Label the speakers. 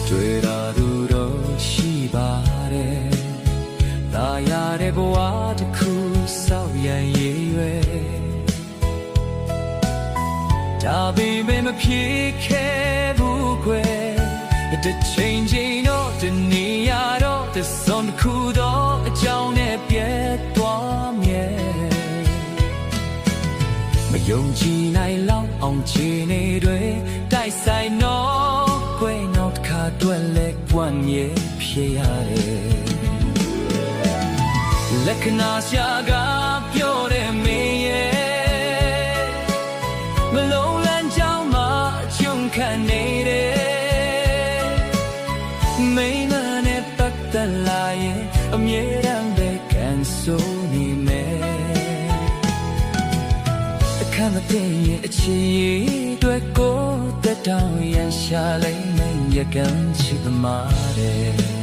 Speaker 1: တွေ့တာသူတို့ရှိပါတယ်လာရတဲ့ဘဝတစ်ခုစောက်ရန်ရည်ရွယ်ဒါပေမဲ့မဖြစ်ခဲ့ဘူးကွယ်တစ်ချိန်ချင်းတော့တနေရတော့သစွန်ခုတော့အကြောင်းနဲ့ပြတ်သွားမြဲမယုံကြည်နိုင်လောက်အောင်ခြေနေတွေတိုက်ဆိုင်တော့ကွယ်နောက်တစ်ခါတွေ့လက်ပွင့်ရဖြစ်ရတယ်လက္ခဏာရှာကပြောတဲ့မင်းရဲ့မလုံးလန်းကြောင်းမှာအကျုံးခံနေတယ်မိမနဲ့ပတ်သက်လာရင်အမြဲတမ်းပဲကန်ဆိုနေမယ်အခမ်းမတင်ရဲ့အချီတွေ့ကိုတက်တောင်ရန်ရှာလိမ့်မယ်ရကန်ချစ်သမားတဲ့